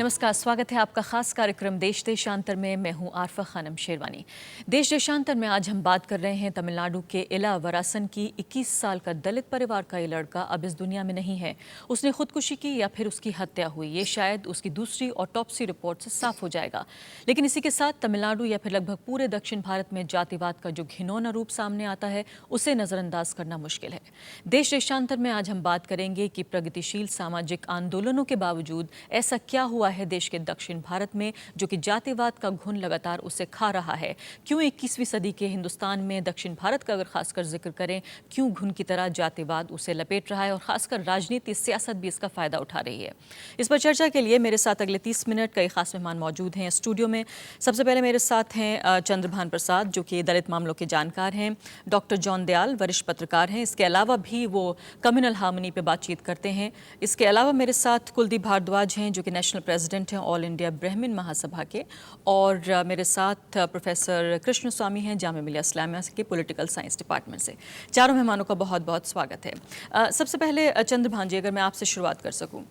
नमस्कार, स्वागत है आपका खास कार्यक्रम देश देशांतर में। मैं हूं आरफा खानम शेरवानी। देश देशांतर में आज हम बात कर रहे हैं तमिलनाडु के इला वरासन की 21 साल का दलित परिवार का ये लड़का अब इस दुनिया में नहीं है। उसने खुदकुशी की या फिर उसकी हत्या हुई, ये शायद उसकी दूसरी ऑटोप्सी रिपोर्ट से साफ हो जाएगा। लेकिन इसी के साथ तमिलनाडु या फिर लगभग पूरे दक्षिण भारत में जातिवाद का जो घिनौना रूप सामने आता है उसे नजरअंदाज करना मुश्किल है। देश देशांतर में आज हम बात करेंगे कि प्रगतिशील सामाजिक आंदोलनों के बावजूद ऐसा क्या हुआ है देश के दक्षिण भारत में जो कि जातिवाद का घुन लगातार उसे खा रहा है। क्यों 21वीं सदी के हिंदुस्तान में दक्षिण भारत का अगर खासकर जिक्र करें, क्यों घुन की तरह जातिवाद उसे लपेट रहा है और खासकर राजनीति सियासत भी इसका फायदा उठा रही है। इस पर चर्चा के लिए मेरे साथ अगले 30 मिनट कई खास मेहमान मौजूद हैं स्टूडियो में। सबसे पहले मेरे साथ हैं चंद्रभान प्रसाद, जो कि दलित मामलों के जानकार हैं। डॉक्टर जॉन दयाल, वरिष्ठ पत्रकार हैं। इसके अलावा भी वो कम्युनल हार्मनी पे बातचीत करते हैं। इसके अलावा मेरे साथ कुलदीप भारद्वाज हैं, जो कि नेशनल प्रेसिडेंट हैं ऑल इंडिया ब्राह्मण महासभा के, और मेरे साथ प्रोफेसर कृष्ण स्वामी हैं जामिया मिलिया इस्लामिया के पॉलिटिकल साइंस डिपार्टमेंट से। चारों मेहमानों का बहुत बहुत स्वागत है। सबसे पहले चंद्रभान जी, अगर मैं आपसे शुरुआत कर सकूं,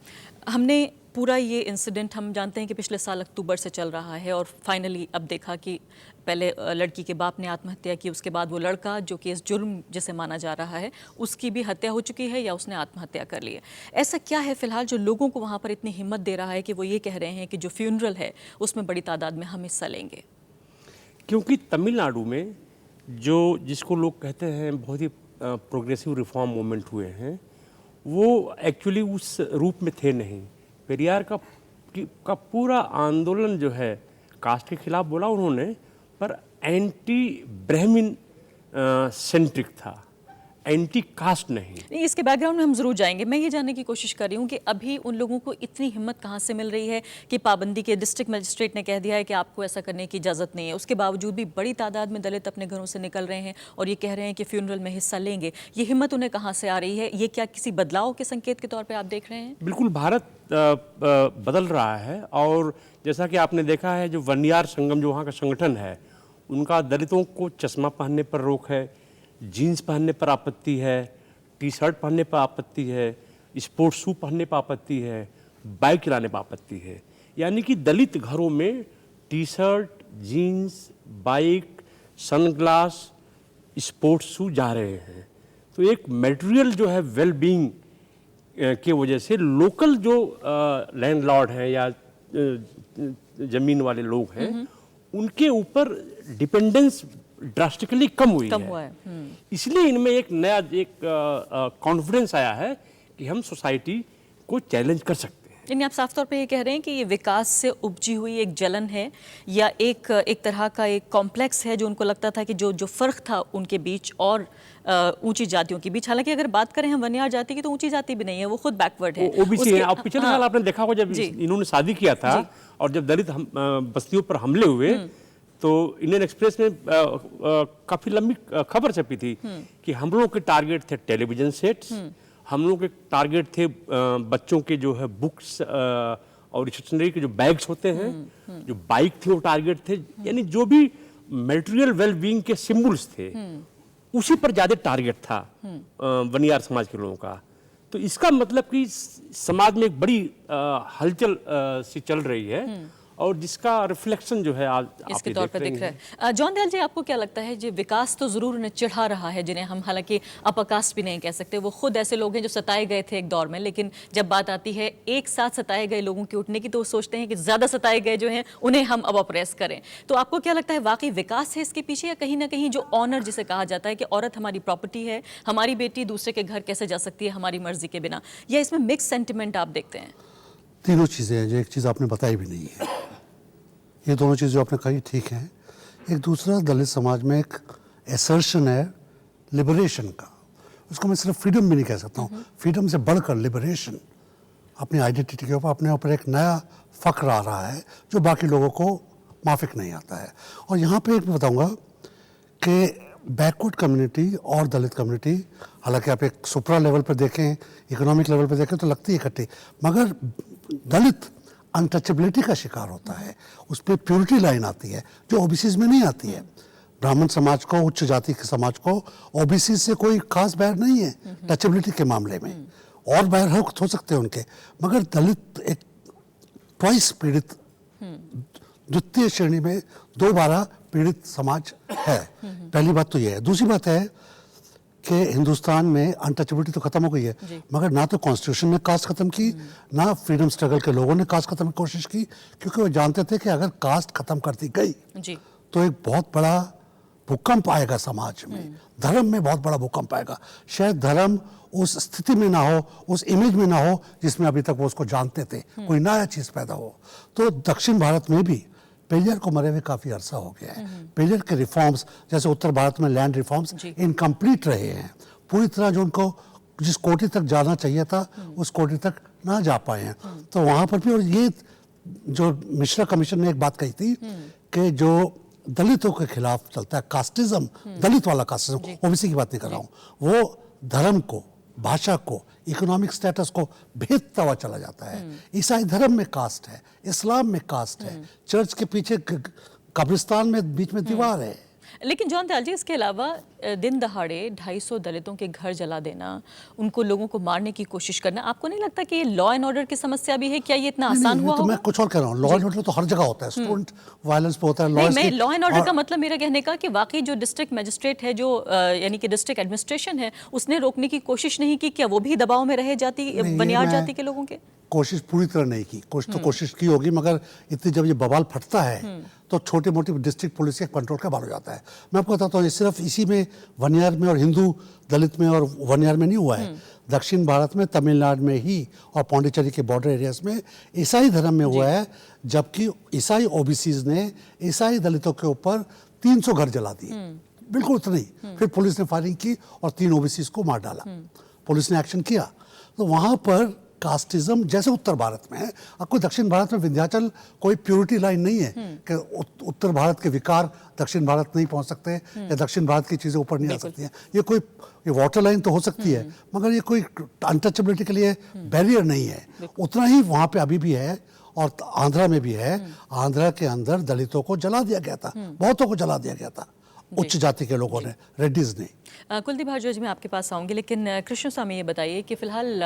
हमने पूरा ये इंसिडेंट हम जानते हैं कि पिछले साल अक्टूबर से चल रहा है और फाइनली अब देखा कि पहले लड़की के बाप ने आत्महत्या की, उसके बाद वो लड़का जो कि इस जुर्म जिसे माना जा रहा है उसकी भी हत्या हो चुकी है या उसने आत्महत्या कर ली है। ऐसा क्या है फिलहाल जो लोगों को वहाँ पर इतनी हिम्मत दे रहा है कि वो ये कह रहे हैं कि जो फ्यूनरल है उसमें बड़ी तादाद में हम हिस्सा लेंगे? क्योंकि तमिलनाडु में जिसको लोग कहते हैं बहुत ही प्रोग्रेसिव रिफॉर्म मूवमेंट हुए हैं, वो एक्चुअली उस रूप में थे नहीं। पेरियार का पूरा आंदोलन जो है कास्ट के खिलाफ बोला उन्होंने, पर एंटी ब्राह्मण सेंट्रिक था, एंटी कास्ट नहीं। इसके बैकग्राउंड में हम जरूर जाएंगे। मैं ये जानने की कोशिश कर रही हूँ कि अभी उन लोगों को इतनी हिम्मत कहाँ से मिल रही है कि पाबंदी के डिस्ट्रिक्ट मजिस्ट्रेट ने कह दिया है कि आपको ऐसा करने की इजाज़त नहीं है, उसके बावजूद भी बड़ी तादाद में दलित अपने घरों से निकल रहे हैं और ये कह रहे हैं कि फ्यूनरल में हिस्सा लेंगे। ये हिम्मत उन्हें कहाँ से आ रही है? ये क्या किसी बदलाव के संकेत के तौर पर आप देख रहे हैं? बिल्कुल, भारत बदल रहा है। और जैसा कि आपने देखा है, जो वनयार संगम जो वहाँ का संगठन है, उनका दलितों को चश्मा पहनने पर रोक है, जीन्स पहनने पर आपत्ति है, टी शर्ट पहनने पर आपत्ति है, स्पोर्ट्स शू पहनने पर आपत्ति है, बाइक चलाने पर आपत्ति है। यानी कि दलित घरों में T shirt, jeans, bike, sunglass, sports shoe जा रहे हैं। तो एक मटेरियल जो है वेल बीइंग की वजह से लोकल जो लैंडलॉर्ड हैं या ज़मीन वाले लोग हैं, उनके ऊपर डिपेंडेंस ड्रास्टिकली कम हुई है। इसलिए इनमें एक नया कॉन्फिडेंस आया है कि हम सोसाइटी को चैलेंज कर सकते हैं। यानी आप साफ तौर पे ये कह रहे हैं कि ये विकास से उपजी हुई एक जलन है या एक तरह का एक कॉम्प्लेक्स है जो उनको लगता था कि जो फ़र्क था उनके बीच और ऊंची जातियों के बीच। हालांकि अगर बात करें हम वन्यार जाति की, तो ऊंची जाति भी नहीं है, वो खुद बैकवर्ड है, ओबीसी है। आप पिछले साल आपने देखा होगा जब इन्होंने शादी किया था और जब दलित बस्तियों पर हमले हुए, तो इंडियन एक्सप्रेस में काफ़ी लंबी खबर छपी थी कि हम लोगों के टारगेट थे टेलीविजन सेट्स, हम लोगों के टारगेट थे बच्चों के जो है बुक्स और स्टेशनरी के जो बैग्स होते हैं, जो बाइक थे वो टारगेट थे। यानी जो भी मटेरियल वेल बीइंग के सिंबल्स थे उसी पर ज़्यादा टारगेट था वनियार समाज के लोगों का। तो इसका मतलब कि समाज में एक बड़ी हलचल सी चल रही है और जिसका रिफ्लेक्शन जो है आज इसके तौर पर दिख रहा है। जॉन दयाल जी, आपको क्या लगता है, जो विकास तो जरूर उन्हें चिढ़ा रहा है, जिन्हें हम हालांकि अपर कास्ट भी नहीं कह सकते, वो खुद ऐसे लोग हैं जो सताए गए थे एक दौर में, लेकिन जब बात आती है एक साथ सताए गए लोगों के उठने की, तो वो सोचते हैं कि ज्यादा सताए गए जो हैं उन्हें हम अब अप्रेस करें। तो आपको क्या लगता है, वाकई विकास है इसके पीछे, या कहीं ना कहीं जो ऑनर जिसे कहा जाता है कि औरत हमारी प्रॉपर्टी है, हमारी बेटी दूसरे के घर कैसे जा सकती है हमारी मर्जी के बिना, या इसमें मिक्स सेंटिमेंट आप देखते हैं? तीनों चीज़ें हैं, जो एक चीज़ आपने बताई भी नहीं है। ये दोनों चीज़ जो आपने कही ठीक हैं। एक दूसरा, दलित समाज में एक एसर्शन है लिबरेशन का। उसको मैं सिर्फ फ्रीडम भी नहीं कह सकता हूँ, फ्रीडम से बढ़कर लिबरेशन, अपनी आइडेंटिटी के ऊपर, अपने ऊपर एक नया फ़ख्र आ रहा है जो बाकी लोगों को माफिक नहीं आता है। और यहाँ पे एक बताऊँगा कि बैकवर्ड कम्युनिटी और दलित कम्युनिटी, हालांकि आप एक सुपरा लेवल पर देखें, इकोनॉमिक लेवल पर देखें तो लगती है इकट्ठी, मगर दलित अनटचेबिलिटी का शिकार होता है। उस पर प्योरिटी लाइन आती है जो ओबीसीज में नहीं आती है। ब्राह्मण समाज को, उच्च जाति के समाज को ओबीसी से कोई खास बैर नहीं है टचेबिलिटी के मामले में, और बैर हो सकते हैं उनके, मगर दलित एक ट्वाइस पीड़ित, द्वितीय श्रेणी में दोबारा पीड़ित समाज है। पहली बात तो यह है। दूसरी बात है कि हिंदुस्तान में अनटचेबिलिटी तो खत्म हो गई है, मगर ना तो कॉन्स्टिट्यूशन ने कास्ट खत्म की, ना फ्रीडम स्ट्रगल के लोगों ने कास्ट खत्म की कोशिश की, क्योंकि वो जानते थे कि अगर कास्ट खत्म कर दी गई तो एक बहुत बड़ा भूकंप आएगा समाज में, धर्म में बहुत बड़ा भूकंप आएगा। शायद धर्म उस स्थिति में ना हो, उस इमेज में ना हो जिसमें अभी तक वो उसको जानते थे, कोई नया चीज पैदा हो। तो दक्षिण भारत में भी पेरियर को मरे हुए काफी अरसा हो गया है। पेरियर के रिफॉर्म्स, जैसे उत्तर भारत में लैंड रिफॉर्म्स इनकम्प्लीट रहे हैं, पूरी तरह जो उनको जिस कोटि तक जाना चाहिए था उस कोटि तक ना जा पाए हैं। तो वहां पर भी, और ये जो मिश्रा कमीशन ने एक बात कही थी कि जो दलितों के खिलाफ चलता है कास्टिज्म, दलित वाला कास्टिज्म, ओबीसी की बात नहीं कर रहा हूं, वो धर्म को, भाषा को, इकोनॉमिक स्टेटस को भेदता हुआ चला जाता है। ईसाई धर्म में कास्ट है, इस्लाम में कास्ट है, चर्च के पीछे कब्रिस्तान में बीच में दीवार है। लेकिन जॉन दयाल जी, इसके अलावा दिन दहाड़े 250 दलितों के घर जला देना, उनको लोगों को मारने की कोशिश करना, आपको नहीं लगता कि ये लॉ एंड ऑर्डर की समस्या भी है? क्या ये इतना आसान हुआ तो मैं कुछ और कह रहा हूँ, लॉ एंड ऑर्डर तो हर जगह होता है, स्टूडेंट वायलेंस पे होता है। नहीं, लॉ एंड ऑर्डर का मतलब मेरा कहने का कि वाकई जो डिस्ट्रिक्ट मजिस्ट्रेट है, जो यानी कि डिस्ट्रिक्ट एडमिनिस्ट्रेशन है, उसने रोकने की कोशिश नहीं की? क्या वो भी दबाव में रहे जाति, बनियाड़ जाति के लोगों के? कोशिश पूरी तरह नहीं की, कोशिश की होगी, मगर इतनी जब ये बवाल फटता है तो छोटी मोटी डिस्ट्रिक्ट पुलिस के कंट्रोल का बाहर हो जाता है। मैं आपको बताता हूँ, सिर्फ इसी में वनियार में और हिंदू दलित में और वनियार में नहीं हुआ है, दक्षिण भारत में तमिलनाडु में ही और पौंडीचेरी के बॉर्डर एरियाज में ईसाई धर्म में हुआ है, जबकि ईसाई ओबीसीज ने ईसाई दलितों के ऊपर 300 घर जला दिए, बिल्कुल उतना ही। फिर पुलिस ने फायरिंग की और 3 ओबीसीज को मार डाला, पुलिस ने एक्शन किया। तो वहां पर कास्टिज्म जैसे उत्तर भारत में है, आपको दक्षिण भारत में विंध्याचल कोई प्योरिटी लाइन नहीं है कि उत्तर भारत के विकार दक्षिण भारत नहीं पहुंच सकते या दक्षिण भारत की चीजें ऊपर नहीं आ सकती हैं। ये वाटर लाइन तो हो सकती है, मगर ये कोई अनटचेबिलिटी के लिए बैरियर नहीं है। उतना ही वहां पे अभी भी है, और आंध्रा में भी है। आंध्रा के अंदर दलितों को जला दिया गया था, बहुतों को जला दिया गया था, उच्च जाति के लोगों ने, रेड्डीज ने। कुलदीप भारद्वाज, मैं आपके पास आऊंगी, लेकिन कृष्ण स्वामी ये बताइए कि फिलहाल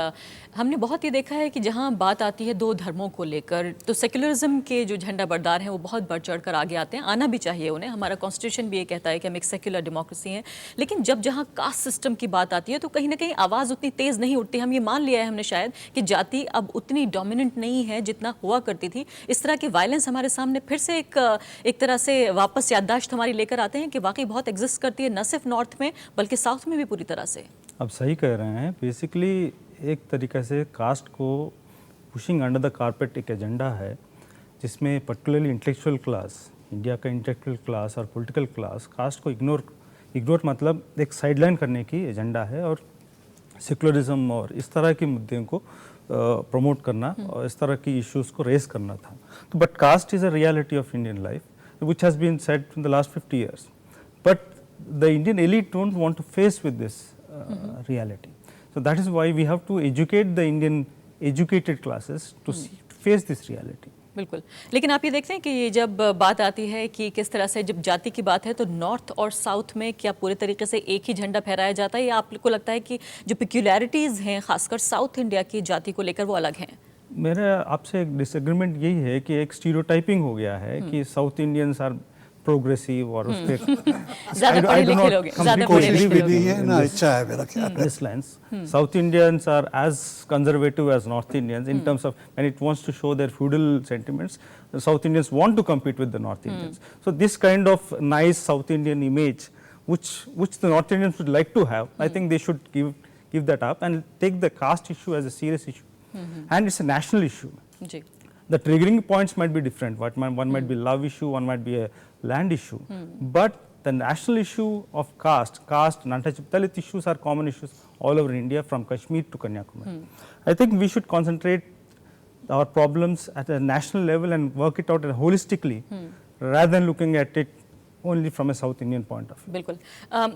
हमने बहुत ये देखा है कि जहां बात आती है दो धर्मों को लेकर, तो सेक्युलरिज्म के जो झंडा बरदार हैं वो बहुत बढ़ चढ़ कर आगे आते हैं, आना भी चाहिए उन्हें। हमारा कॉन्स्टिट्यूशन भी ये कहता है कि हम एक सेक्युलर डेमोक्रेसी हैं। लेकिन जब जहाँ कास्ट सिस्टम की बात आती है तो कहीं ना कहीं आवाज़ उतनी तेज़ नहीं उठती। हम ये मान लिया है हमने शायद कि जाति अब उतनी डोमिनेंट नहीं है जितना हुआ करती थी। इस तरह की वायलेंस हमारे सामने फिर से एक तरह से वापस याददाश्त हमारी लेकर आते हैं कि वाकई बहुत एग्जिस्ट करती है, न सिर्फ नॉर्थ में बल्कि साउथ में भी पूरी तरह से। अब सही कह रहे हैं। बेसिकली एक तरीके से कास्ट को पुशिंग अंडर द कारपेट एक एजेंडा है, जिसमें पर्टिकुलरली इंटेलेक्चुअल क्लास, इंडिया का इंटेलेक्चुअल क्लास और पॉलिटिकल क्लास कास्ट को इग्नोर मतलब एक साइडलाइन करने की एजेंडा है, और सेक्युलरिज्म और इस तरह के मुद्दों को प्रमोट करना और इस तरह की इश्यूज को रेस करना था। तो but caste is a reality of Indian life which has been said in the last 50 years. But the Indian elite don't want to face with this reality. So that is why we have to educate the Indian educated classes to face this reality. बिल्कुल। लेकिन आप ये देखते हैं कि ये जब बात आती है कि किस तरह से जब जाति की बात है तो नॉर्थ और साउथ में क्या पूरे तरीके से एक ही झंडा फहराया जाता है, या आपको लगता है कि जो पिक्यूलैरिटीज़ हैं खासकर साउथ इंडिया की जाति को लेकर वो अलग हैं? मेरा आपसे एक डिसएग्रीमेंट यही है कि एक स्टीरियोटाइपिंग हो गया है कि साउथ इंडियंस आर प्रोग्रेसिव और उसके ज़्यादा पढ़े लिखे लोग, ज़्यादा पढ़े लिखे लोग है ना, अच्छा है मेरा ख्याल। This lens, South Indians are as conservative as North Indians in terms of when it wants to show their feudal sentiments. The South Indians want to compete with the North Indians. So this kind of nice South Indian image, which the North Indians would like to have, I think they should give that up and take the caste issue as a serious issue, and it's a national issue. Ji. The triggering points might be different. One might be love issue, one might be a land issue, but the national issue of caste and untouchable Dalit issues are common issues all over India from Kashmir to Kanyakumari. I think we should concentrate our problems at a national level and work it out holistically rather than looking at it only from a South Indian point of view. बिल्कुल।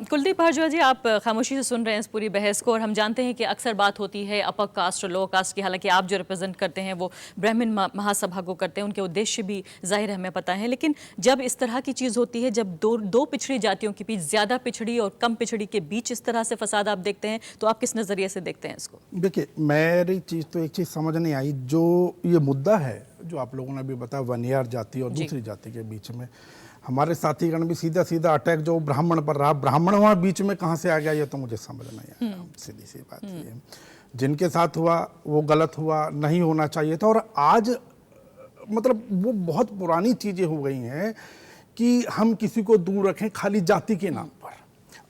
कुलदीप भारद्वाज जी, आप खामोशी से सुन रहे हैं इस पूरी बहस को, और हम जानते हैं कि अक्सर बात होती है अपर कास्ट और लोअर कास्ट की। हालांकि आप जो रिप्रेजेंट करते हैं वो ब्राह्मण महासभा को करते हैं, उनके उद्देश्य भी जाहिर है हमें पता है। लेकिन जब इस तरह की चीज़ होती है, जब दो पिछड़ी जातियों के बीच, ज़्यादा पिछड़ी और कम पिछड़ी के बीच इस तरह से फसाद आप देखते हैं, तो आप किस नज़रिए से देखते हैं इसको? देखिए, मेरी चीज़ तो एक चीज़ समझ नहीं आई, जो ये मुद्दा है जो आप लोगों ने भी बताया वनियार जाति और दूसरी जाति के बीच में, हमारे साथीगण भी सीधा सीधा अटैक जो ब्राह्मण पर रहा, ब्राह्मण वहाँ बीच में कहाँ से आ गया ये तो मुझे समझ नहीं आया। सीधी सी बात ये है, जिनके साथ हुआ वो गलत हुआ, नहीं होना चाहिए था। और आज मतलब वो बहुत पुरानी चीज़ें हो गई हैं कि हम किसी को दूर रखें खाली जाति के नाम पर।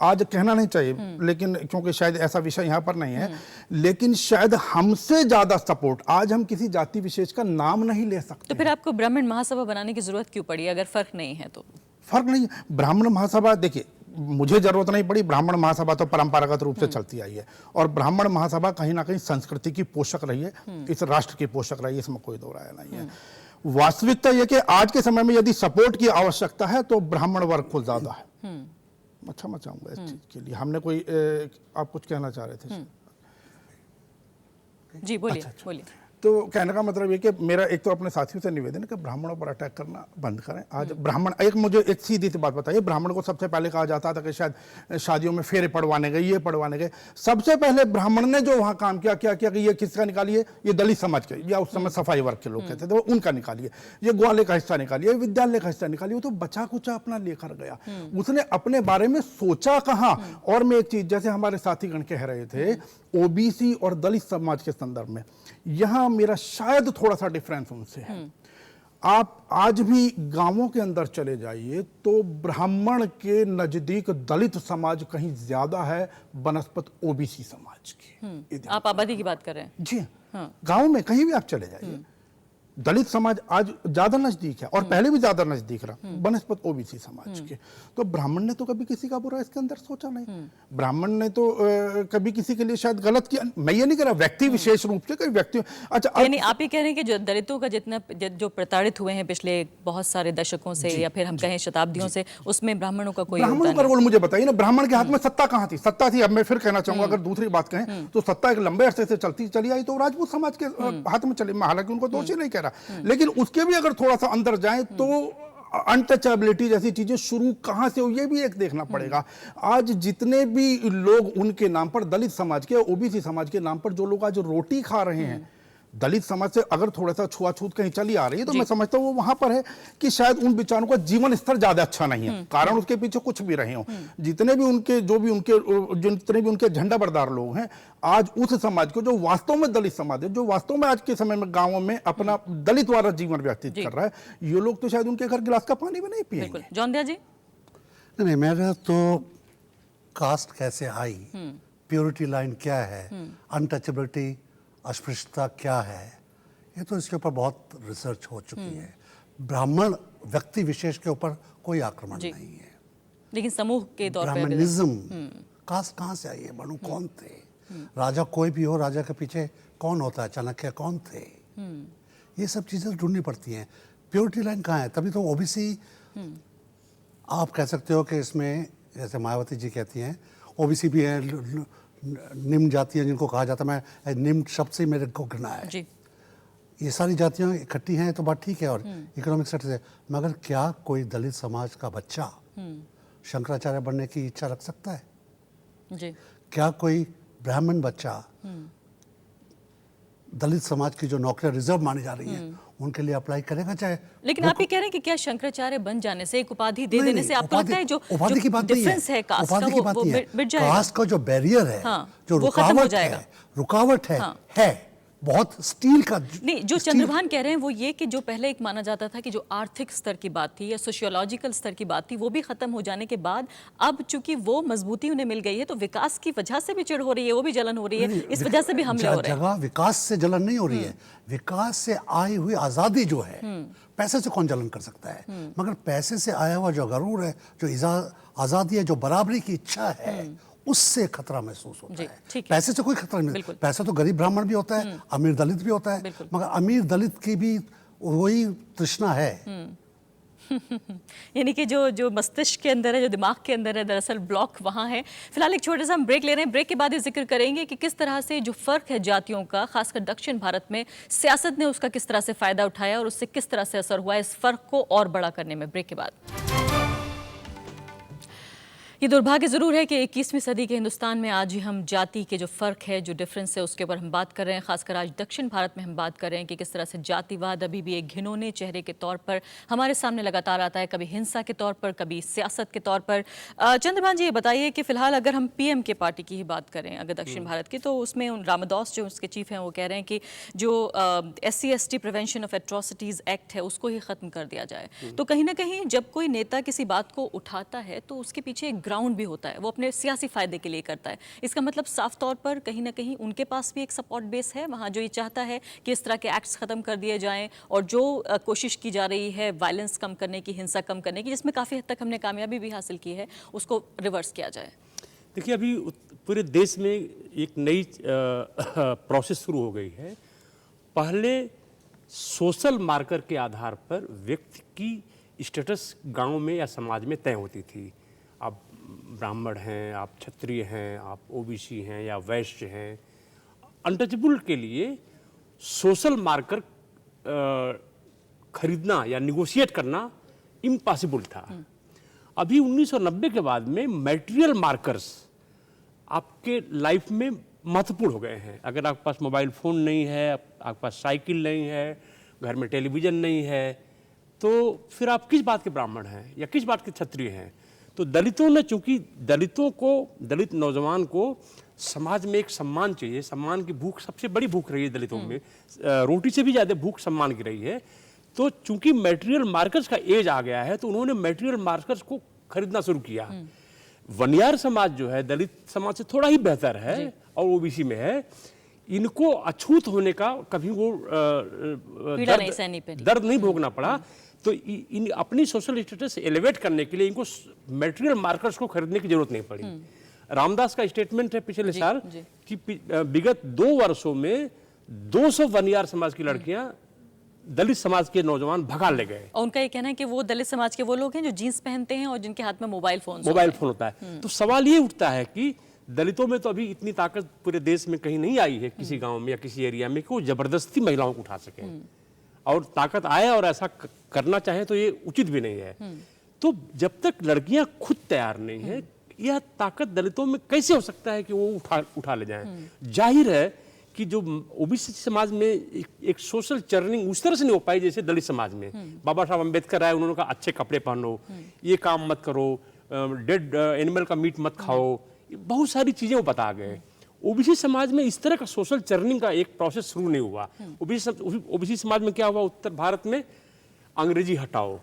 आज कहना नहीं चाहिए, लेकिन क्योंकि शायद ऐसा विषय यहाँ पर नहीं है, लेकिन शायद हमसे ज़्यादा सपोर्ट आज हम किसी जाति विशेष का नाम नहीं ले सकते। तो फिर आपको ब्राह्मण महासभा बनाने की जरूरत क्यों पड़ी अगर फर्क नहीं है तो? फर्क नहीं, ब्राह्मण महासभा देखिए मुझे जरूरत नहीं पड़ी, ब्राह्मण महासभा तो परंपरागत रूप से चलती आई है और ब्राह्मण महासभा कहीं ना कहीं संस्कृति की पोषक रही है, इस राष्ट्र की पोषक रही है, इसमें कोई दो राय नहीं है। वास्तविकता यह कि आज के समय में यदि सपोर्ट की आवश्यकता है तो ब्राह्मण वर्ग को ज्यादा है। अच्छा मैं चाहूंगा इस चीज के लिए हमने कोई आप कुछ कहना चाह रहे थे? जी बोलिए। बोलिए। तो कहने का मतलब ये कि मेरा एक तो अपने साथियों से निवेदन है कि ब्राह्मणों पर अटैक करना बंद करें। आज ब्राह्मण, एक मुझे एक सीधी सी बात बताइए, ब्राह्मण को सबसे पहले कहा जाता था कि शायद शादियों में फेरे पड़वाने गए, ये पड़वाने गए। सबसे पहले ब्राह्मण ने जो वहाँ काम किया, क्या किया कि ये किसका निकालिए, ये दलित समाज के या उस समय सफाई वर्ग के लोग कहते थे, उनका निकालिए, ये ग्वाले का हिस्सा निकालिए, विद्यालय का हिस्सा निकालिए। वो तो बचा कुचा अपना लेकर गया, उसने अपने बारे में सोचा कहाँ। और मैं एक चीज, जैसे हमारे साथीगण कह रहे थे ओबीसी और दलित समाज के संदर्भ में, यहाँ मेरा शायद थोड़ा सा डिफरेंस उनसे है। आप आज भी गांवों के अंदर चले जाइए तो ब्राह्मण के नजदीक दलित समाज कहीं ज्यादा है बनस्पत ओबीसी समाज की। आप आबादी की बात कर रहे हैं? जी हाँ। गांव में कहीं भी आप चले जाइए दलित समाज आज ज्यादा नजदीक है और पहले भी ज्यादा नजदीक रहा बनस्पत ओबीसी समाज के। तो ब्राह्मण ने तो कभी किसी का बुरा इसके अंदर सोचा नहीं, ब्राह्मण ने तो कभी किसी के लिए शायद गलत किया। मैं ये नहीं कह रहा व्यक्ति विशेष रूप से कोई व्यक्ति। अच्छा यानी आप ये कह रहे हैं कि जो दलितों का जितना जो प्रताड़ित हुए हैं पिछले बहुत सारे दशकों से या फिर हम कहें शताब्दियों से, उसमें ब्राह्मणों का कोई ब्राह्मणों का रोल मुझे बताइए ना। ब्राह्मण के हाथ में सत्ता कहाँ थी? सत्ता थी, अब मैं फिर कहना चाहूंगा अगर दूसरी बात कहें तो सत्ता एक लंबे अरसे से चलती चली आई तो राजपूत समाज के हाथ में चली। मैं हालांकि उनको दोषी नहीं कह रहा, लेकिन उसके भी अगर थोड़ा सा अंदर जाएं तो अनटचेबिलिटी जैसी चीजें शुरू कहां से हुई ये भी एक देखना पड़ेगा। आज जितने भी लोग उनके नाम पर, दलित समाज के ओबीसी समाज के नाम पर जो लोग आज रोटी खा रहे हैं, दलित समाज से अगर थोड़ा सा छुआछूत कहीं चली आ रही है तो मैं समझता हूँ वो वहां पर है कि शायद उन बेचारों का जीवन स्तर ज्यादा अच्छा नहीं है, कारण उसके पीछे कुछ भी रहे हो। जितने भी उनके झंडा बरदार लोग हैं आज उस समाज को, जो वास्तव में दलित समाज है, जो वास्तव में आज के समय में गांवों में अपना दलित वाला जीवन व्यतीत कर रहा है, ये लोग तो शायद उनके घर गिलास का पानी भी नहीं पिएंगे। जॉन जी? नहीं, मेरा तो कास्ट कैसे आई, प्योरिटी लाइन क्या है, अनटचेबिलिटी अस्पृश्यता क्या है, ये तो इसके ऊपर बहुत रिसर्च हो चुकी है। ब्राह्मण व्यक्ति विशेष के ऊपर कोई आक्रमण नहीं है, लेकिन समूह के तौर पर ब्राह्मणिज्म कास्ट कहाँ से आई है? मनु कौन थे? राजा कोई भी हो, राजा के पीछे कौन होता है? चाणक्य कौन थे? ये सब चीजें ढूंढनी पड़ती हैं। प्योरिटी लाइन कहाँ है? तभी तो ओबीसी आप कह सकते हो कि इसमें, जैसे मायावती जी कहती हैं, ओबीसी भी है, निम्न जातियां जिनको कहा जाता है, मैं निम्न शब्द से मेरे को घृणा है जी। ये सारी जातियां इकट्ठी हैं तो बात ठीक है और इकोनॉमिक स्टेटस है, मगर क्या कोई दलित समाज का बच्चा शंकराचार्य बनने की इच्छा रख सकता है जी? क्या कोई ब्राह्मण बच्चा दलित समाज की जो नौकरियां रिजर्व मानी जा रही हैं उनके लिए अप्लाई करेगा? चाहे लेकिन आप ये कह रहे हैं कि क्या शंकराचार्य बन जाने से, एक उपाधि दे देने से आपको लगता है जो उपाधि की बात नहीं डिफरेंस है कास्ट का वो मिट जाएगा? कास्ट का जो बैरियर है, जो रुकावट है, है बहुत स्टील का। नहीं, जो चंद्रभान कह रहे हैं वो ये कि जो पहले एक माना जाता था कि जो आर्थिक स्तर की बात थी या सोशियोलॉजिकल स्तर की बात थी, वो भी खत्म हो जाने के बाद अब चूंकि वो मजबूती उन्हें मिल गई है तो विकास की वजह से भी चिढ़ हो रही है, वो भी जलन हो रही है, इस वजह से भी हमले हो रहे हैं। जगह विकास से जलन नहीं हो रही है, विकास से आई हुई आजादी जो है, पैसे से कौन जलन कर सकता है? मगर पैसे से आया हुआ जो गरूर है, जो आजादी है, जो बराबरी की इच्छा है, उससे खतरा महसूस होता है। पैसे से कोई खतरा नहीं। पैसा तो गरीब ब्राह्मण भी होता है, अमीर दलित भी होता है, मगर अमीर दलित की भी वही तृष्णा है। यानी कि जो मस्तिष्क के अंदर है, जो दिमाग के अंदर है, दरअसल ब्लॉक वहाँ है। फिलहाल एक छोटे सा हम ब्रेक ले रहे हैं, ब्रेक के बाद ये जिक्र करेंगे कि किस तरह से जो फर्क है जातियों का, खासकर दक्षिण भारत में, सियासत ने उसका किस तरह से फायदा उठाया और उससे किस तरह से असर हुआ, इस फर्क को और बड़ा करने में। ब्रेक के बाद ये दुर्भाग्य ज़रूर है कि 21वीं सदी के हिंदुस्तान में आज ही हम जाति के जो फ़र्क है, जो डिफरेंस है, उसके ऊपर हम बात कर रहे हैं। खासकर आज दक्षिण भारत में हम बात कर रहे हैं कि किस तरह से जातिवाद अभी भी एक घिनौने चेहरे के तौर पर हमारे सामने लगातार आता है, कभी हिंसा के तौर पर, कभी सियासत के तौर पर। चंद्रभान जी, ये बताइए कि फ़िलहाल अगर हम PM के पार्टी की ही बात करें, अगर दक्षिण भारत की, तो उसमें रामदास जो उसके चीफ हैं वो कह रहे हैं कि जो SC/ST prevention of atrocities act है उसको ही ख़त्म कर दिया जाए। तो कहीं ना कहीं जब कोई नेता किसी बात को उठाता है तो उसके पीछे एक ग्राउंड भी होता है, वो अपने सियासी फायदे के लिए करता है। इसका मतलब साफ तौर पर कहीं ना कहीं उनके पास भी एक सपोर्ट बेस है वहाँ, जो ये चाहता है कि इस तरह के एक्ट्स खत्म कर दिए जाएं और जो कोशिश की जा रही है वायलेंस कम करने की, हिंसा कम करने की, जिसमें काफ़ी हद तक हमने कामयाबी भी हासिल की है, उसको रिवर्स किया जाए। देखिए, अभी पूरे देश में एक नई प्रोसेस शुरू हो गई है। पहले सोशल मार्कर के आधार पर व्यक्ति की स्टेटस गांव में या समाज में तय होती थी। आप ब्राह्मण हैं, आप क्षत्रिय हैं, आप OBC हैं या वैश्य हैं, अनटचेबल के लिए सोशल मार्कर खरीदना या निगोशिएट करना इम्पॉसिबल था। अभी 1990 के बाद में मटेरियल मार्कर्स आपके लाइफ में महत्वपूर्ण हो गए हैं। अगर आपके पास मोबाइल फ़ोन नहीं है, आपके पास साइकिल नहीं है, घर में टेलीविज़न नहीं है, तो फिर आप किस बात के ब्राह्मण हैं या किस बात के क्षत्रिय हैं। तो दलितों ने, चूंकि दलित नौजवान को समाज में एक सम्मान चाहिए, सम्मान की भूख सबसे बड़ी भूख रही है दलितों में, रोटी से भी ज़्यादा भूख सम्मान की रही है। तो चूंकि मटेरियल मार्कर्स का एज आ गया है तो उन्होंने मटेरियल मार्कर्स को खरीदना शुरू किया। वनियार समाज जो है दलित समाज से थोड़ा ही बेहतर है और OBC में है। इनको अछूत होने का कभी वो दर्द नहीं भोगना पड़ा। तो इन अपनी सोशल स्टेटस एलिवेट करने के लिए इनको मटेरियल मार्कर्स को खरीदने की जरूरत नहीं पड़ी। रामदास का स्टेटमेंट है पिछले साल कि विगत 2 वर्षों में 200 वनियार समाज की लड़कियां दलित समाज के नौजवान भगा ले गए। और उनका ये कहना है कि वो दलित समाज के वो लोग हैं जो जीन्स पहनते हैं और जिनके हाथ में मोबाइल फोन होता है। तो सवाल ये उठता है कि दलितों में तो अभी इतनी ताकत पूरे देश में कहीं नहीं आई है, किसी गांव में या किसी एरिया में, कि वो जबरदस्ती महिलाओं को उठा सके। और ताकत आए और ऐसा करना चाहे तो ये उचित भी नहीं है। तो जब तक लड़कियां खुद तैयार नहीं है, यह ताकत दलितों में कैसे हो सकता है कि वो उठा ले जाएं। जाहिर है कि जो OBC समाज में एक सोशल चर्निंग उस तरह से नहीं हो पाई जैसे दलित समाज में। बाबा साहब अम्बेडकर आए, उन्होंने कहा अच्छे कपड़े पहनो, ये काम मत करो, डेड एनिमल का मीट मत खाओ, बहुत सारी चीजें वो बता गए। OBC समाज में इस तरह का सोशल चर्निंग का एक प्रोसेस शुरू नहीं हुआ। OBC समाज में क्या हुआ, उत्तर भारत में अंग्रेजी हटाओ,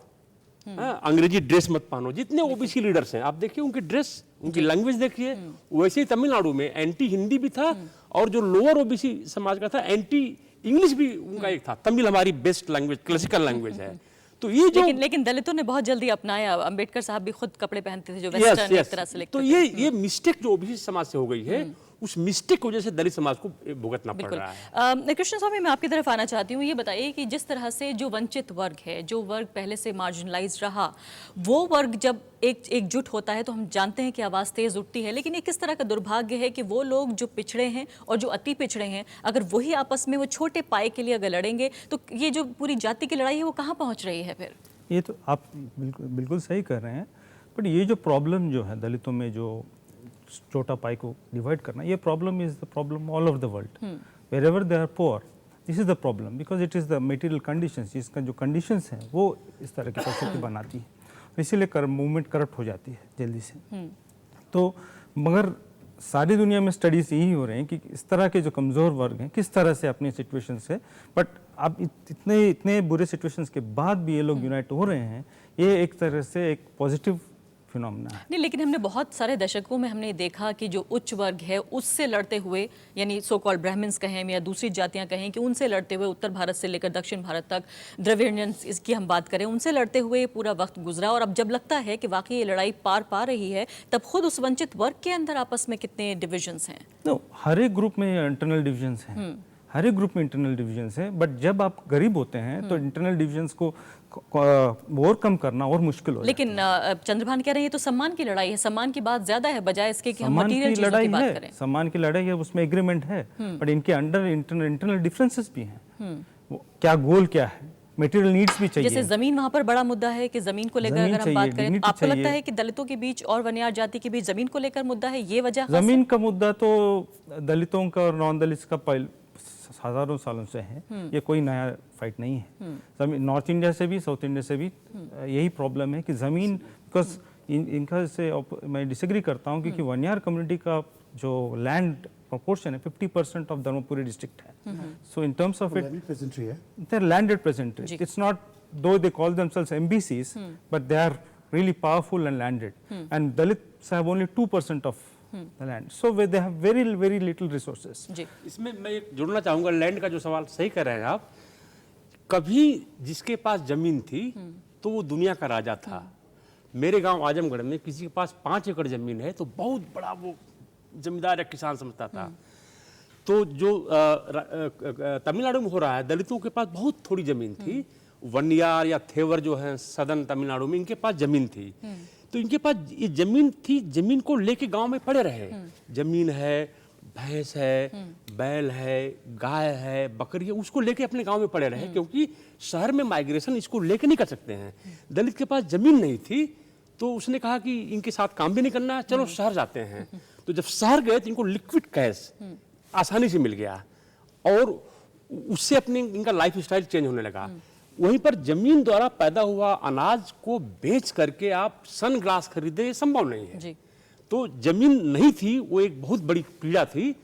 अंग्रेजी ड्रेस मत पहनो। जितने OBC लीडर्स हैं आप देखिए, उनकी ड्रेस, उनकी लैंग्वेज देखिए। वैसे ही तमिलनाडु में एंटी हिंदी भी था और जो लोअर OBC समाज का था एंटी इंग्लिश भी उनका एक था। तमिल हमारी बेस्ट लैंग्वेज, क्लासिकल लैंग्वेज है। तो ये जो लेकिन दलितों ने बहुत जल्दी अपनाया। अंबेडकर साहब भी खुद कपड़े पहनते थे जो वेस्टर्न एक तरह से लिखते थे। तो ये मिस्टेक जो OBC समाज से हो गई है, उस मिस्टेक की वजह से दलित समाज को भुगतना पड़ रहा है। कृष्ण स्वामी, मैं आपकी तरफ आना चाहती हूँ। ये बताइए कि जिस तरह से जो वंचित वर्ग है, जो वर्ग पहले से मार्जिनलाइज रहा, वो वर्ग जब एकजुट होता है तो हम जानते हैं कि आवाज़ तेज उठती है। लेकिन ये किस तरह का दुर्भाग्य है कि वो लोग जो पिछड़े हैं और जो अति पिछड़े हैं, अगर वही आपस में वो छोटे पाए के लिए अगर लड़ेंगे तो ये जो पूरी जाति की लड़ाई है वो कहाँ पहुँच रही है फिर? ये तो आप बिल्कुल सही कर रहे हैं। बट ये जो प्रॉब्लम जो है दलितों में, जो छोटा पाई को डिवाइड करना, ये problem is the problem all over the world. Wherever they are poor, this is the problem, because it is the material conditions. इसका जो कंडीशंस हैं वो इस तरह की परिस्थिति बनाती है, इसीलिए मूवमेंट करप्ट हो जाती है जल्दी से। तो मगर सारी दुनिया में स्टडीज यही हो रहे हैं कि इस तरह के जो कमज़ोर वर्ग हैं किस तरह से अपनी सिचुएशन से, बट अब इतने बुरे सिचुएशंस के बाद भी ये लोग यूनाइट हो रहे हैं, ये एक तरह से एक पॉजिटिव फिनोमेना है। नहीं, लेकिन हमने बहुत सारे दशकों में हमने देखा कि जो उच्च वर्ग है उससे लड़ते हुए, यानी सो कॉल्ड ब्राह्मण्स कहें या दूसरी जातियां कहें, कि उनसे लड़ते हुए उत्तर भारत से लेकर दक्षिण भारत तक, द्रविडियंस इसकी हम बात करें, उनसे लड़ते हुए पूरा वक्त गुजरा। और अब जब लगता है कि वाकई ये लड़ाई पार पा रही है, तब खुद उस वंचित वर्ग के अंदर आपस में कितने डिविजन्स हैं? हर एक ग्रुप में इंटरनल डिविजन्स हैं, हर एक ग्रुप में इंटरनल डिविजन्स हैं। बट जब आप गरीब होते हैं तो इंटरनल डिविजन्स को ओवरकम करना और मुश्किल हो जाता है। लेकिन चंद्रभान कह रहे हैं ये तो सम्मान की लड़ाई है, सम्मान की बात ज्यादा है बजाय इसके कि हम सम्मान मटीरियल की चीजों लड़ाई की बात है, करें। सम्मान की लड़ाई है, उसमें एग्रीमेंट है, बट इनके अंडर इंटरनल डिफरेंसेस भी हैं। क्या गोल क्या है, मटेरियल नीड्स भी चाहिए। जैसे जमीन वहाँ पर बड़ा मुद्दा है कि जमीन को लेकर जमीन अगर हम चाहिए, बात करें, dignity आपको लगता चाहिए। है कि दलितों के बीच और वनियार जाति के बीच जमीन को लेकर मुद्दा है, ये वजह खास है? जमीन का मुद्दा तो दलितों का और नॉन दलित का हजारों सालों से है, ये कोई नया फाइट नहीं है। जमीन नॉर्थ इंडिया से भी साउथ इंडिया से भी यही प्रॉब्लम है कि जमीन, बिकॉज इनका से मैं डिसएग्री करता हूँ क्योंकि वनियार कम्युनिटी का जो लैंड प्रोपोर्शन है 50% ऑफ धर्मपुरी डिस्ट्रिक्ट है। So in terms of it pageantry है, they are landed peasantry. It's not, though they call themselves MBCs, but they are really powerful and landed. And Dalits have only 2% of the land. So they have very, very little resources. जी, इसमें मैं एक जुड़ना चाहूँगा, land का जो सवाल सही कर रहे हैं आप। कभी जिसके पास जमीन थी तो वो दुनिया का राजा था। मेरे गांव आजमगढ़ में किसी के पास 5 एकड़ जमीन है तो बहुत बड़ा वो जमींदार या किसान समझता था। तो जो तमिलनाडु में हो रहा है, दलितों के पास बहुत थोड़ी जमीन थी। वनियार या थेवर जो है सदर्न तमिलनाडु में, इनके पास जमीन थी। तो इनके पास ये जमीन थी, जमीन को लेके गांव में पड़े रहे। जमीन है, भैंस है, बैल है, गाय है, बकरी है, उसको लेके अपने गांव में पड़े रहे, क्योंकि शहर में माइग्रेशन इसको लेके नहीं कर सकते हैं। दलित के पास जमीन नहीं थी तो उसने कहा कि इनके साथ काम भी नहीं करना, चलो शहर जाते हैं। तो जब शहर गए तो इनको लिक्विड कैश आसानी से मिल गया और उससे अपने इनका लाइफ स्टाइल चेंज होने लगा। वहीं पर जमीन द्वारा पैदा हुआ अनाज को बेच करके आप सन ग्लास खरीदे, ये संभव नहीं है। जी, तो जमीन नहीं थी, वो एक बहुत बड़ी पीड़ा थी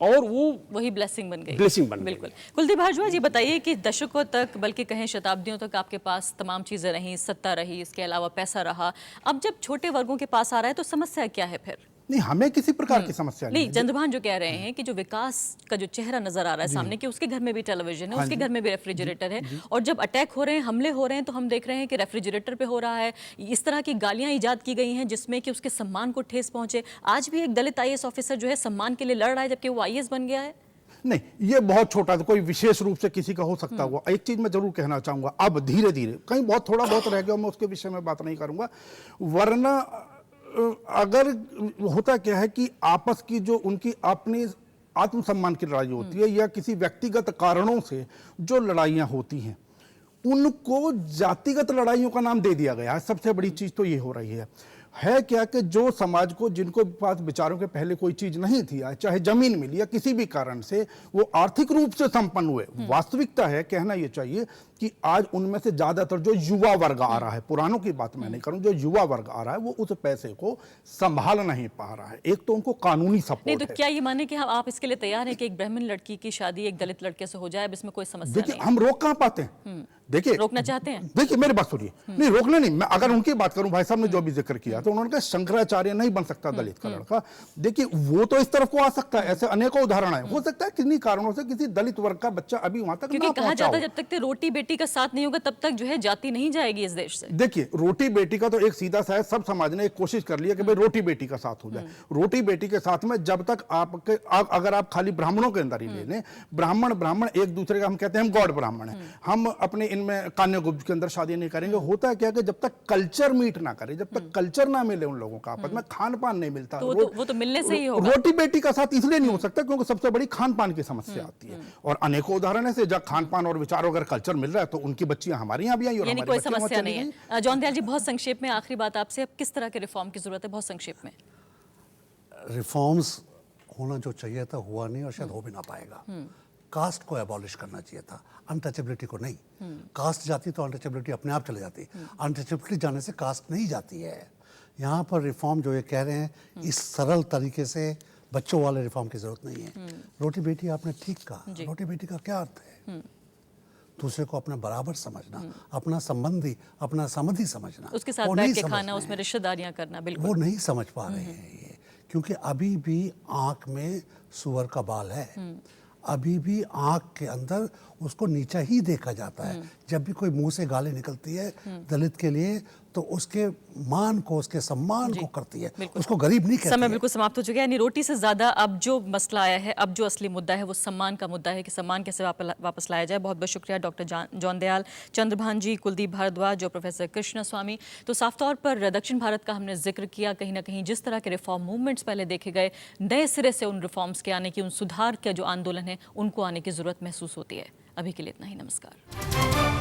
और वो वही ब्लेसिंग बन गई। ब्लेसिंग बन गई। बिल्कुल। कुलदीप भारद्वाज, ये बताइए कि दशकों तक, बल्कि कहें शताब्दियों तक आपके पास तमाम चीज़ें रहीं, सत्ता रही, इसके अलावा पैसा रहा। अब जब छोटे वर्गों के पास आ रहा है तो समस्या क्या है फिर? नहीं, हमें किसी प्रकार की समस्या नहीं नहीं, है। चंद्रभान जो कह रहे हैं कि जो विकास का जो चेहरा नजर आ रहा है सामने, कि उसके घर में भी टेलीविजन है, उसके घर में भी रेफ्रिजरेटर है, और जब अटैक हो रहे हैं, हमले हो रहे हैं, तो हम देख रहे हैं कि रेफ्रिजरेटर पे हो रहा है। इस तरह की गालियां ईजाद की गई हैं जिसमें कि उसके सम्मान को ठेस पहुंचे। आज भी एक दलित IAS ऑफिसर जो है सम्मान के लिए लड़ रहा है जबकि वो IAS बन गया है। नहीं, ये बहुत छोटा था, कोई विशेष रूप से किसी का हो सकता हुआ। एक चीज मैं जरूर कहना चाहूंगा, अब धीरे धीरे कहीं बहुत थोड़ा बहुत रह गया, मैं उसके विषय में बात नहीं करूंगा। वरना अगर होता क्या है कि आपस की जो उनकी अपनी आत्मसम्मान की लड़ाई होती है या किसी व्यक्तिगत कारणों से जो लड़ाइयां होती हैं, उनको जातिगत लड़ाइयों का नाम दे दिया गया है। सबसे बड़ी चीज तो ये हो रही है क्या कि जो समाज को, जिनको पास विचारों के पहले कोई चीज नहीं थी, चाहे जमीन मिली या किसी भी कारण से वो आर्थिक रूप से संपन्न हुए। वास्तविकता है, कहना ये चाहिए कि आज उनमें से ज्यादातर जो युवा वर्ग आ रहा है, पुरानों की बात मैं नहीं करूं, जो युवा वर्ग आ रहा है वो उस पैसे को संभाल नहीं पा रहा है। एक तो उनको कानूनी नहीं, सपोर्ट तो है। क्या ये माने कि आप इसके लिए तैयार हैं कि एक ब्राह्मण लड़की की शादी एक दलित लड़के से हो जाए, अब इसमें कोई समस्या देखिए, नहीं? हम रोक कहां पाते हैं? देखिए, रोकना चाहते हैं? देखिए मेरी बात सुनिए। नहीं, रोकना नहीं। मैं अगर उनकी बात करूं, भाई साहब ने जो भी जिक्र किया, तो उन्होंने कहा शंकराचार्य नहीं बन सकता दलित का लड़का। देखिए, वो तो इस तरफ को आ सकता है, ऐसे अनेकों उदाहरण है। हो सकता है किन्हीं कारणों से किसी दलित वर्ग का बच्चा अभी वहां तक क्योंकि ना कहा पहुंचा जाता हो। है जब तक रोटी बेटी का साथ नहीं होगा तब तक जो है जाति नहीं जाएगी इस देश से। देखिए, रोटी बेटी का तो एक सीधा सा है, सब समाज ने एक कोशिश कर लिया कि भाई रोटी बेटी का साथ हो जाए। रोटी बेटी के साथ में जब तक आपके अगर आप खाली ब्राह्मणों के अंदर ही ले लें, ब्राह्मण एक दूसरे का, हम कहते हैं हम गॉड ब्राह्मण है, हम अपने इनमें कान्यगुब्त के अंदर शादी नहीं करेंगे। होता है क्या कि जब तक कल्चर मीट ना करे, जब तक कल्चर ना मिले उन लोगों का, आपस में खान पान नहीं मिलता, तो वो तो मिलने से ही होगा। रोटी बेटी का साथ इसलिए नहीं हो सकता क्योंकि सबसे बड़ी खान पान की समस्या आती है। और अनेकों उदाहरण है, जब खान पान और विचारों अगर कल्चर मिल रहा है तो उनकी बच्चियां हमारे यहाँ भी आई और यानी हमारे कोई बच्चे वहाँ समस्या चली नहीं गई। है। जॉन दयाल जी, बहुत संक्षेप में आखिरी बात आपसे, अब किस तरह के रिफॉर्म की जरूरत है, बहुत संक्षेप में? रिफॉर्म्स होना जो चाहिए था हुआ नहीं और शायद हो भी ना पाएगा। कास्ट को एबॉलिश करना चाहिए था, अनटचेबिलिटी को नहीं। कास्ट जाती तो अनटचेबिलिटी अपने आप चले जाती, अनटचेबिलिटी जाने से कास्ट नहीं जाती है। यहाँ पर रिफॉर्म जो ये कह रहे हैं, इस सरल तरीके से बच्चों वाले रिफॉर्म की जरूरत नहीं है। रोटी बेटी आपने ठीक कहा, रोटी बेटी का क्या अर्थ है? दूसरे को अपना बराबर समझना, अपना संबंधी, अपना समधी समझना, उसके साथ वो बैठ नहीं के समझ खाना, रहे उसमें हैं। रिश्तेदारियां करना, वो बिल्कुल। नहीं समझ पा रहे हैं ये, क्योंकि अभी भी आंख में सुअर का बाल है, अभी भी आंख के अंदर उसको नीचा ही देखा जाता है। जब भी कोई मुंह से गाली निकलती है दलित के लिए तो उसके मान को, उसके सम्मान को करती है, उसको गरीब नहीं कहती समय है। बिल्कुल समाप्त हो चुका है। यानी रोटी से ज्यादा अब जो मसला आया है, अब जो असली मुद्दा है वो सम्मान का मुद्दा है कि सम्मान कैसे वापस लाया जाए। बहुत बहुत शुक्रिया डॉक्टर जॉन दयाल, चंद्रभान जी, कुलदीप भारद्वाज और प्रोफेसर कृष्ण स्वामी। तो साफ तौर पर दक्षिण भारत का हमने जिक्र किया, कहीं ना कहीं जिस तरह के रिफॉर्म मूवमेंट्स पहले देखे गए, नए सिरे से उन रिफॉर्म्स के आने की, उन सुधार के जो आंदोलन है उनको आने की जरूरत महसूस होती है। अभी के लिए इतना ही, नमस्कार।